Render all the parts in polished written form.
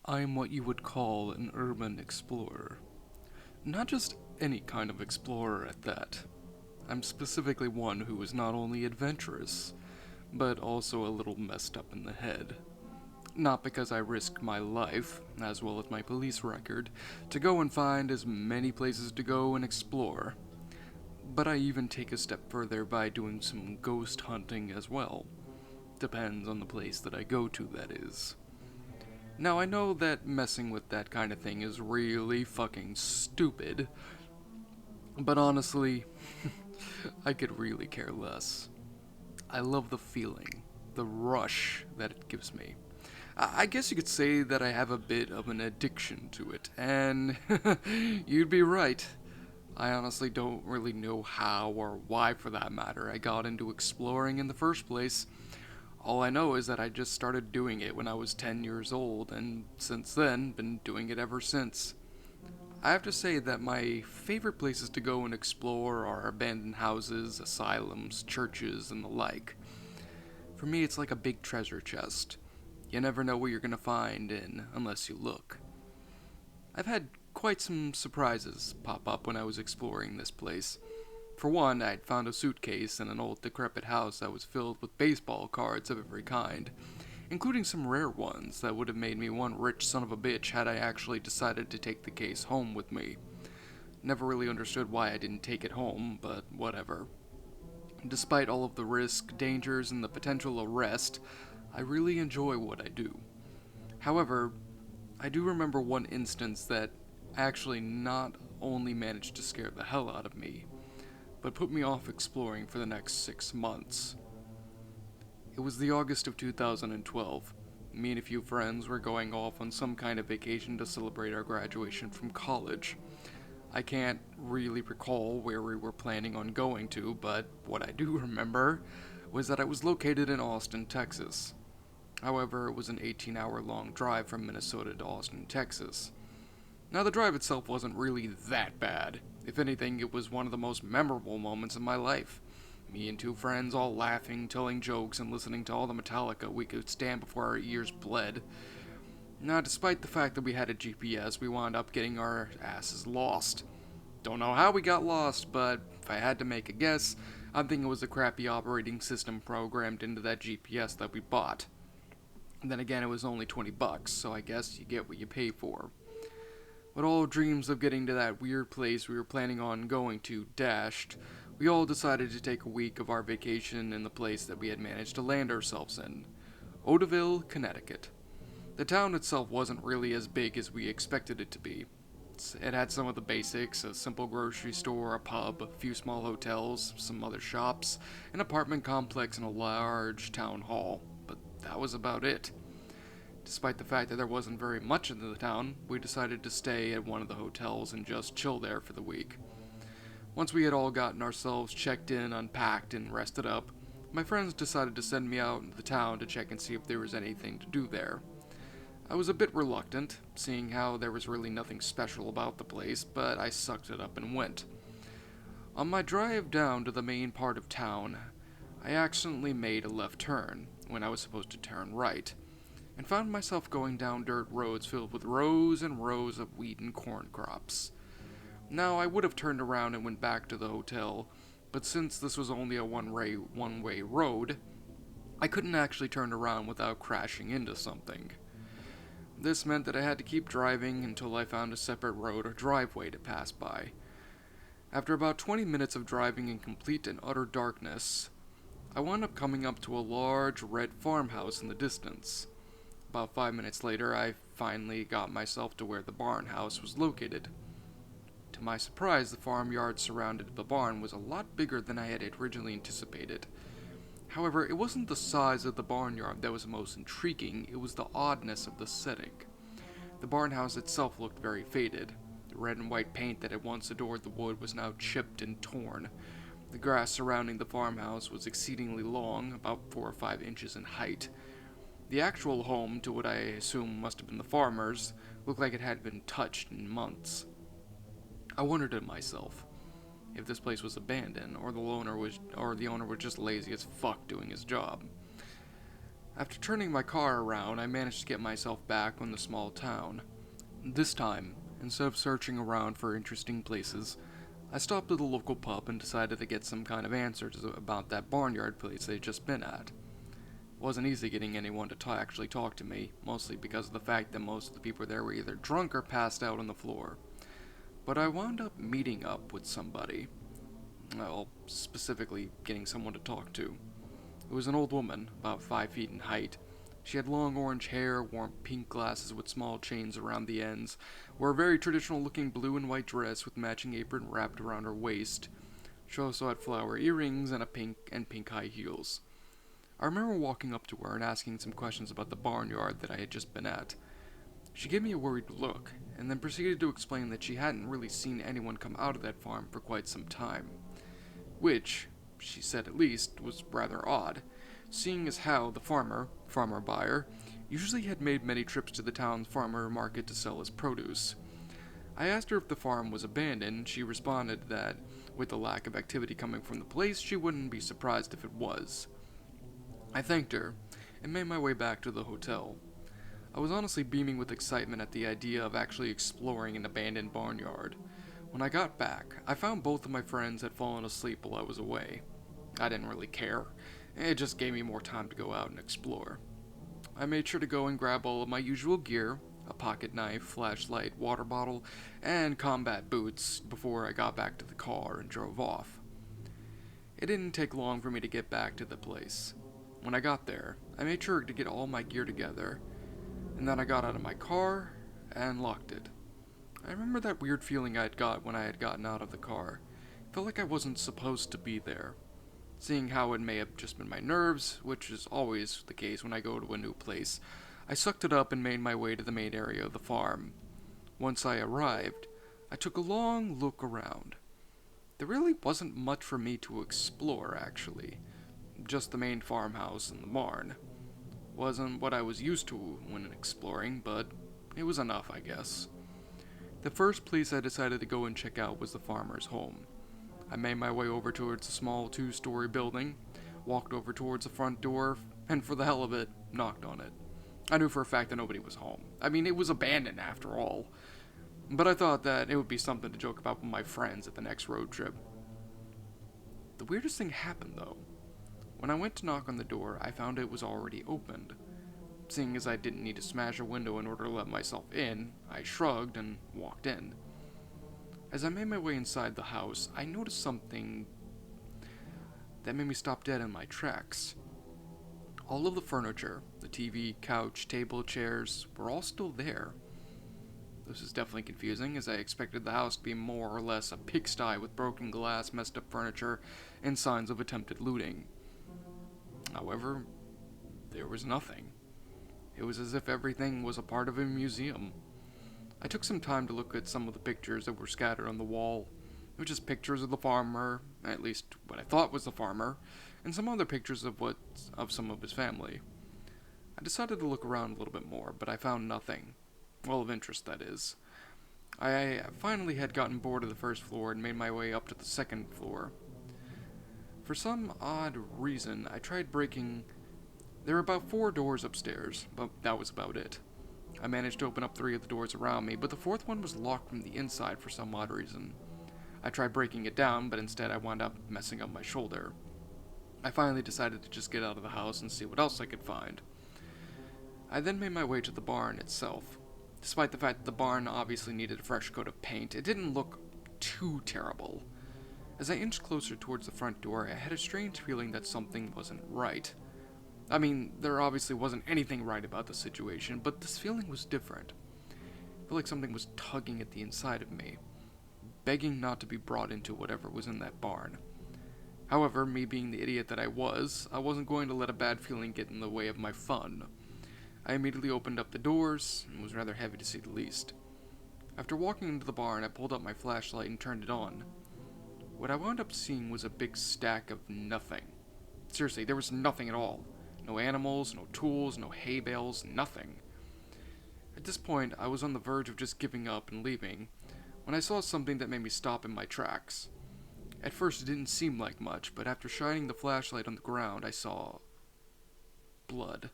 I'm what you would call an urban explorer. Not just any kind of explorer at that. I'm specifically one who is not only adventurous, but also a little messed up in the head. Not because I risk my life, as well as my police record, to go and find as many places to go and explore, but I even take a step further by doing some ghost hunting as well. Depends on the place that I go to, that is. Now, I know that messing with that kind of thing is really fucking stupid, but honestly, I could really care less. I love the feeling, the rush that it gives me. I guess you could say that I have a bit of an addiction to it, and you'd be right. I honestly don't really know how or why, for that matter, I got into exploring in the first place. All I know is that I just started doing it when I was 10 years old, and since then, been doing it ever since. I have to say that my favorite places to go and explore are abandoned houses, asylums, churches, and the like. For me, it's like a big treasure chest. You never know what you're gonna find in unless you look. I've had quite some surprises pop up when I was exploring this place. For one, I'd found a suitcase in an old decrepit house that was filled with baseball cards of every kind, including some rare ones that would have made me one rich son of a bitch had I actually decided to take the case home with me. Never really understood why I didn't take it home, but whatever. Despite all of the risk, dangers, and the potential arrest, I really enjoy what I do. However, I do remember one instance that actually not only managed to scare the hell out of me, but put me off exploring for the next 6 months. It was the August of 2012. Me and a few friends were going off on some kind of vacation to celebrate our graduation from college. I can't really recall where we were planning on going to, but what I do remember was that I was located in Austin, Texas. However, it was an 18-hour long drive from Minnesota to Austin, Texas. Now, the drive itself wasn't really that bad. If anything, it was one of the most memorable moments of my life. Me and two friends all laughing, telling jokes, and listening to all the Metallica we could stand before our ears bled. Now, despite the fact that we had a GPS, we wound up getting our asses lost. Don't know how we got lost, but if I had to make a guess, I'm thinking it was a crappy operating system programmed into that GPS that we bought. And then again, it was only $20, so I guess you get what you pay for. But all dreams of getting to that weird place we were planning on going to dashed, we all decided to take a week of our vacation in the place that we had managed to land ourselves in, Odaville, Connecticut. The town itself wasn't really as big as we expected it to be. It had some of the basics: a simple grocery store, a pub, a few small hotels, some other shops, an apartment complex, and a large town hall. But that was about it. Despite the fact that there wasn't very much in the town, we decided to stay at one of the hotels and just chill there for the week. Once we had all gotten ourselves checked in, unpacked, and rested up, my friends decided to send me out into the town to check and see if there was anything to do there. I was a bit reluctant, seeing how there was really nothing special about the place, but I sucked it up and went. On my drive down to the main part of town, I accidentally made a left turn when I was supposed to turn right, and found myself going down dirt roads filled with rows and rows of wheat and corn crops. Now, I would have turned around and went back to the hotel, but since this was only a one-way road, I couldn't actually turn around without crashing into something. This meant that I had to keep driving until I found a separate road or driveway to pass by. After about 20 minutes of driving in complete and utter darkness, I wound up coming up to a large red farmhouse in the distance. About 5 minutes later, I finally got myself to where the barn house was located. To my surprise, the farmyard surrounding the barn was a lot bigger than I had originally anticipated. However, it wasn't the size of the barnyard that was the most intriguing, it was the oddness of the setting. The barn house itself looked very faded. The red and white paint that had once adored the wood was now chipped and torn. The grass surrounding the farmhouse was exceedingly long, about 4 or 5 inches in height. The actual home, to what I assume must have been the farmers, looked like it had been touched in months. I wondered to myself if this place was abandoned, or the owner was just lazy as fuck doing his job. After turning my car around, I managed to get myself back on the small town. This time, instead of searching around for interesting places, I stopped at the local pub and decided to get some kind of answers about that barnyard place they'd just been at. It wasn't easy getting anyone to actually talk to me, mostly because of the fact that most of the people there were either drunk or passed out on the floor. But I wound up meeting up with somebody. Well, specifically getting someone to talk to. It was an old woman, about 5 feet in height. She had long orange hair, wore pink glasses with small chains around the ends, wore a very traditional looking blue and white dress with matching apron wrapped around her waist. She also had flower earrings and pink high heels. I remember walking up to her and asking some questions about the barnyard that I had just been at. She gave me a worried look, and then proceeded to explain that she hadn't really seen anyone come out of that farm for quite some time. Which, she said at least, was rather odd, seeing as how the farmer buyer, usually had made many trips to the town's farmer market to sell his produce. I asked her if the farm was abandoned, and she responded that, with the lack of activity coming from the place, she wouldn't be surprised if it was. I thanked her, and made my way back to the hotel. I was honestly beaming with excitement at the idea of actually exploring an abandoned barnyard. When I got back, I found both of my friends had fallen asleep while I was away. I didn't really care. It just gave me more time to go out and explore. I made sure to go and grab all of my usual gear, a pocket knife, flashlight, water bottle, and combat boots before I got back to the car and drove off. It didn't take long for me to get back to the place. When I got there, I made sure to get all my gear together, and then I got out of my car and locked it. I remember that weird feeling I had got when I had gotten out of the car. It felt like I wasn't supposed to be there. Seeing how it may have just been my nerves, which is always the case when I go to a new place, I sucked it up and made my way to the main area of the farm. Once I arrived, I took a long look around. There really wasn't much for me to explore, actually. Just the main farmhouse and the barn. Wasn't what I was used to when exploring, but it was enough, I guess. The first place I decided to go and check out was the farmer's home. I made my way over towards a small 2-story building, walked over towards the front door, and for the hell of it, knocked on it. I knew for a fact that nobody was home. I mean, it was abandoned after all. But I thought that it would be something to joke about with my friends at the next road trip. The weirdest thing happened, though. When I went to knock on the door, I found it was already opened. Seeing as I didn't need to smash a window in order to let myself in, I shrugged and walked in. As I made my way inside the house, I noticed something that made me stop dead in my tracks. All of the furniture, the TV, couch, table, chairs, were all still there. This is definitely confusing, as I expected the house to be more or less a pigsty with broken glass, messed up furniture, and signs of attempted looting. However, there was nothing. It was as if everything was a part of a museum. I took some time to look at some of the pictures that were scattered on the wall. It was just pictures of the farmer, at least what I thought was the farmer, and some other pictures of some of his family. I decided to look around a little bit more, but I found nothing. Well, of interest, that is. I finally had gotten bored of the first floor and made my way up to the second floor. For some odd reason, I tried breaking. There were about 4 doors upstairs, but that was about it. I managed to open up 3 of the doors around me, but the 4th one was locked from the inside for some odd reason. I tried breaking it down, but instead I wound up messing up my shoulder. I finally decided to just get out of the house and see what else I could find. I then made my way to the barn itself. Despite the fact that the barn obviously needed a fresh coat of paint, it didn't look too terrible. As I inched closer towards the front door, I had a strange feeling that something wasn't right. I mean, there obviously wasn't anything right about the situation, but this feeling was different. I felt like something was tugging at the inside of me, begging not to be brought into whatever was in that barn. However, me being the idiot that I wasn't going to let a bad feeling get in the way of my fun. I immediately opened up the doors, and was rather heavy to say the least. After walking into the barn, I pulled up my flashlight and turned it on. What I wound up seeing was a big stack of nothing. Seriously, there was nothing at all. No animals, no tools, no hay bales, nothing. At this point, I was on the verge of just giving up and leaving, when I saw something that made me stop in my tracks. At first, it didn't seem like much, but after shining the flashlight on the ground, I saw blood.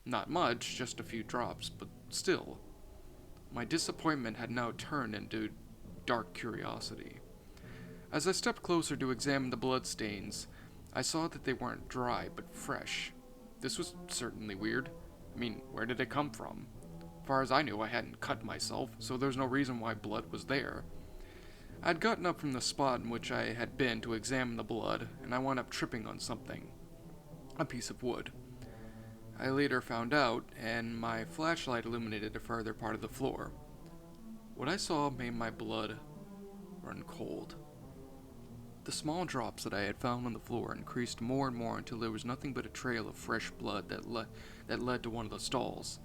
Not much, just a few drops, but still. My disappointment had now turned into dark curiosity. As I stepped closer to examine the bloodstains, I saw that they weren't dry, but fresh. This was certainly weird. I mean, where did it come from? Far as I knew, I hadn't cut myself, so there's no reason why blood was there. I'd gotten up from the spot in which I had been to examine the blood, and I wound up tripping on something. A piece of wood. I later found out, and my flashlight illuminated a further part of the floor. What I saw made my blood run cold. The small drops that I had found on the floor increased more and more until there was nothing but a trail of fresh blood that led to one of the stalls.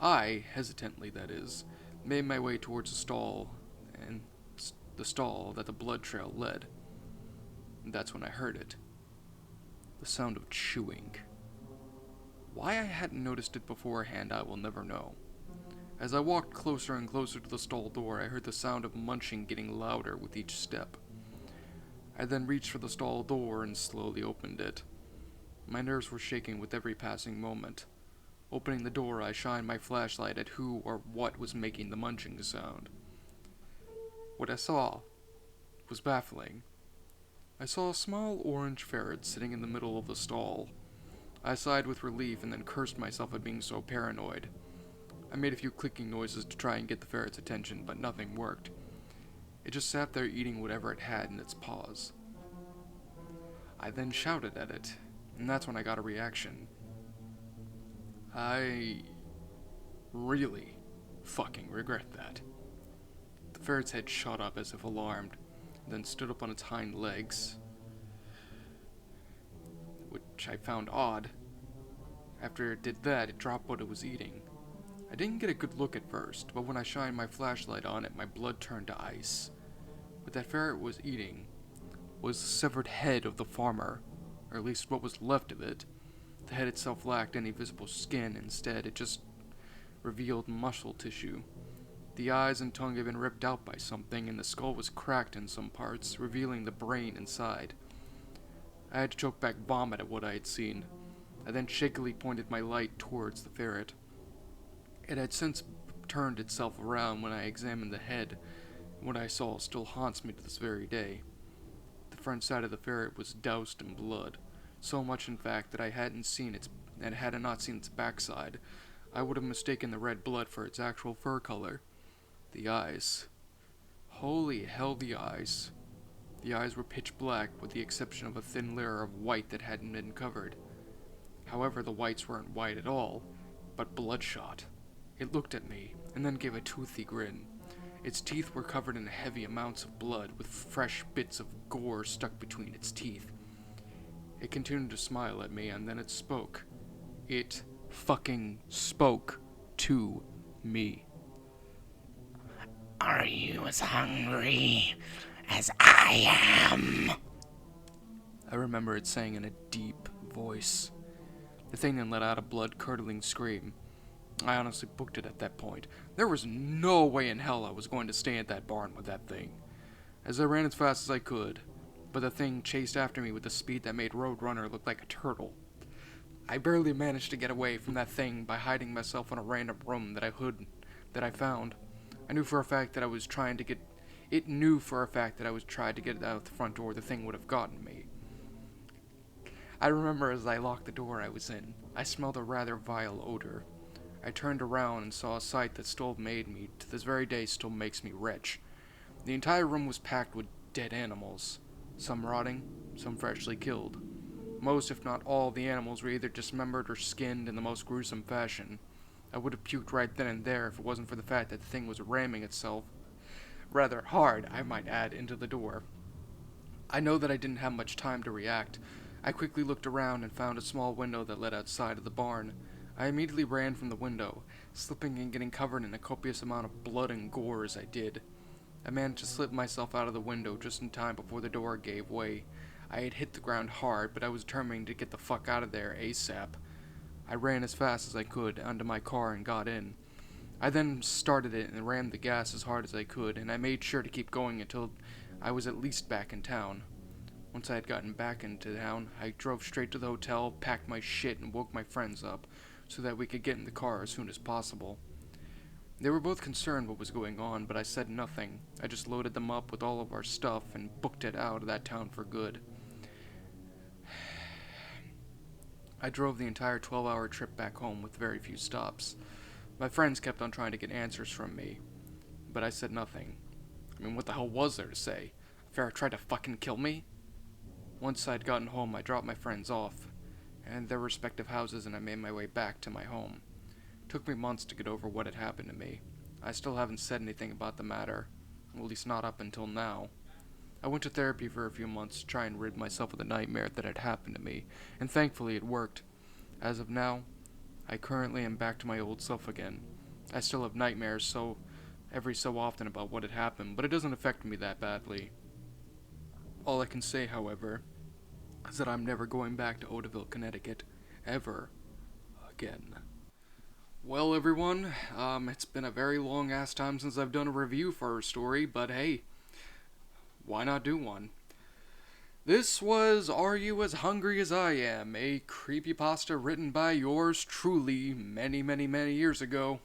I, hesitantly that is, made my way towards the stall, and the stall that the blood trail led. And that's when I heard it. The sound of chewing. Why I hadn't noticed it beforehand, I will never know. As I walked closer and closer to the stall door, I heard the sound of munching getting louder with each step. I then reached for the stall door and slowly opened it. My nerves were shaking with every passing moment. Opening the door, I shined my flashlight at who or what was making the munching sound. What I saw was baffling. I saw a small orange ferret sitting in the middle of the stall. I sighed with relief and then cursed myself at being so paranoid. I made a few clicking noises to try and get the ferret's attention, but nothing worked. It just sat there eating whatever it had in its paws. I then shouted at it, and that's when I got a reaction. I really fucking regret that. The ferret's head shot up as if alarmed, then stood up on its hind legs, which I found odd. After it did that, it dropped what it was eating. I didn't get a good look at first, but when I shined my flashlight on it, my blood turned to ice. What that ferret was eating was the severed head of the farmer, or at least what was left of it. The head itself lacked any visible skin. Instead, it just revealed muscle tissue. The eyes and tongue had been ripped out by something, and the skull was cracked in some parts, revealing the brain inside. I had to choke back vomit at what I had seen. I then shakily pointed my light towards the ferret. It had since turned itself around when I examined the head, and what I saw still haunts me to this very day. The front side of the ferret was doused in blood, so much in fact that had I not seen its backside, I would have mistaken the red blood for its actual fur color. The eyes. Holy hell, the eyes. The eyes were pitch black, with the exception of a thin layer of white that hadn't been covered. However, the whites weren't white at all, but bloodshot. It looked at me, and then gave a toothy grin. Its teeth were covered in heavy amounts of blood, with fresh bits of gore stuck between its teeth. It continued to smile at me, and then it spoke. It fucking spoke to me. Are you as hungry as I am? I remember it saying in a deep voice. The thing then let out a blood-curdling scream. I honestly booked it at that point. There was no way in hell I was going to stay at that barn with that thing. As I ran as fast as I could, but the thing chased after me with a speed that made Roadrunner look like a turtle. I barely managed to get away from that thing by hiding myself in a random room that I found. It knew for a fact that I was trying to get it out the front door, the thing would have gotten me. I remember as I locked the door I was in, I smelled a rather vile odor. I turned around and saw a sight that still made me, to this very day still makes me retch. The entire room was packed with dead animals, some rotting, some freshly killed. Most, if not all, of the animals were either dismembered or skinned in the most gruesome fashion. I would have puked right then and there if it wasn't for the fact that the thing was ramming itself, rather hard, I might add, into the door. I know that I didn't have much time to react. I quickly looked around and found a small window that led outside of the barn. I immediately ran from the window, slipping and getting covered in a copious amount of blood and gore as I did. I managed to slip myself out of the window just in time before the door gave way. I had hit the ground hard, but I was determined to get the fuck out of there ASAP. I ran as fast as I could onto my car and got in. I then started it and rammed the gas as hard as I could, and I made sure to keep going until I was at least back in town. Once I had gotten back into town, I drove straight to the hotel, packed my shit, and woke my friends up, so that we could get in the car as soon as possible. They were both concerned what was going on, but I said nothing. I just loaded them up with all of our stuff and booked it out of that town for good. I drove the entire 12-hour trip back home with very few stops. My friends kept on trying to get answers from me, but I said nothing. I mean, what the hell was there to say? Ferret tried to fucking kill me? Once I'd gotten home, I dropped my friends off and their respective houses, and I made my way back to my home. It took me months to get over what had happened to me. I still haven't said anything about the matter, at least not up until now. I went to therapy for a few months to try and rid myself of the nightmare that had happened to me, and thankfully it worked. As of now, I currently am back to my old self again. I still have nightmares every so often about what had happened, but it doesn't affect me that badly. All I can say, however, is that I'm never going back to Odaville, Connecticut, ever again. Well, everyone, it's been a very long-ass time since I've done a review for a story, but hey, why not do one? This was Are You As Hungry As I Am, a creepypasta written by yours truly many, many, many years ago.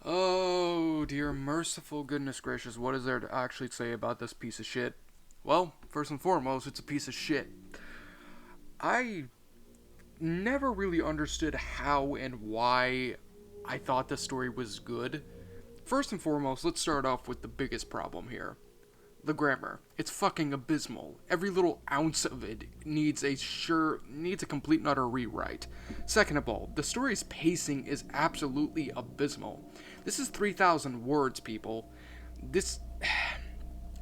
Oh, dear merciful goodness gracious, what is there to actually say about this piece of shit? Well, first and foremost, it's a piece of shit. I never really understood how and why I thought this story was good. First and foremost, let's start off with the biggest problem here. The grammar. It's fucking abysmal. Every little ounce of it needs a complete and utter rewrite. Second of all, the story's pacing is absolutely abysmal. This is 3,000 words, people.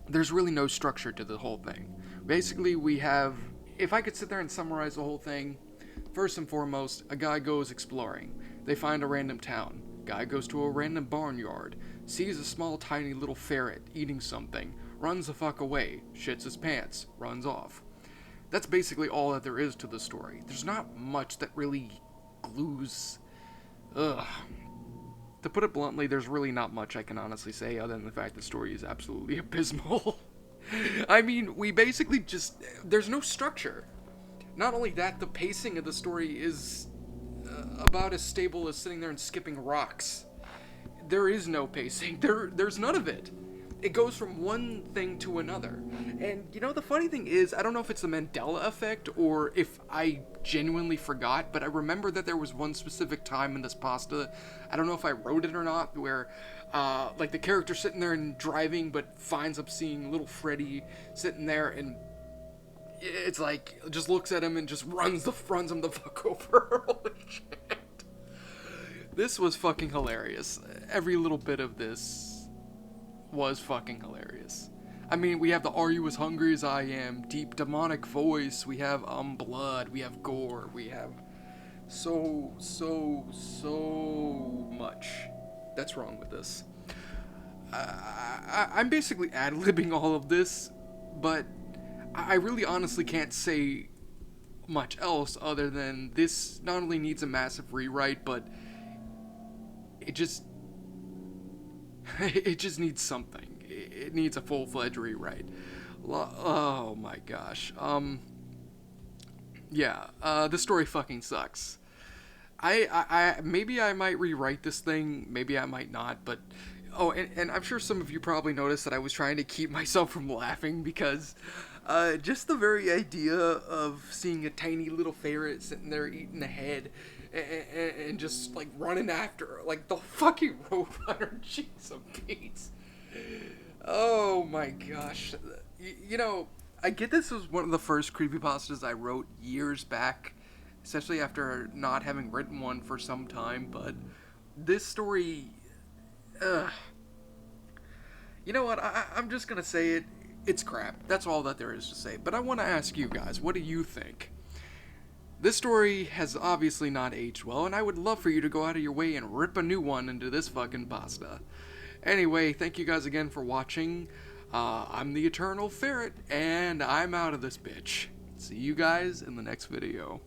There's really no structure to the whole thing. Basically, if I could sit there and summarize the whole thing, first and foremost, a guy goes exploring. They find a random town. Guy goes to a random barnyard, sees a small tiny little ferret eating something, runs the fuck away, shits his pants, runs off. That's basically all that there is to the story. There's not much that really glues. Ugh. To put it bluntly, there's really not much I can honestly say other than the fact the story is absolutely abysmal. I mean, we basically there's no structure. Not only that, the pacing of the story is about as stable as sitting there and skipping rocks. There is no pacing. There's none of it. It goes from one thing to another. And, you know, the funny thing is, I don't know if it's the Mandela effect or if I genuinely forgot, but I remember that there was one specific time in this pasta, I don't know if I wrote it or not, where, like, the character sitting there and driving, but finds up seeing little Freddy sitting there, and it's like, just looks at him and just runs him the fuck over. Holy shit. This was fucking hilarious. Every little bit of this was fucking hilarious. I mean, we have the Are You As Hungry As I Am, deep demonic voice, we have blood, we have gore, we have so much that's wrong with this. I'm basically ad-libbing all of this, but I really honestly can't say much else other than this not only needs a massive rewrite, but it just needs something. It needs a full-fledged rewrite. Oh my gosh. The story fucking sucks. Maybe I might rewrite this thing, maybe I might not, but and I'm sure some of you probably noticed that I was trying to keep myself from laughing because just the very idea of seeing a tiny little ferret sitting there eating a head and just like running after her, like the fucking Roadrunner, jeez of Pete's. Oh my gosh. You know, I get this was one of the first creepypastas I wrote years back, especially after not having written one for some time, but this story, you know what, I'm just gonna say it, it's crap. That's all that there is to say. But I want to ask you guys, what do you think? This story has obviously not aged well, and I would love for you to go out of your way and rip a new one into this fucking pasta. Anyway, thank you guys again for watching. I'm the Eternal Ferret, and I'm out of this bitch. See you guys in the next video.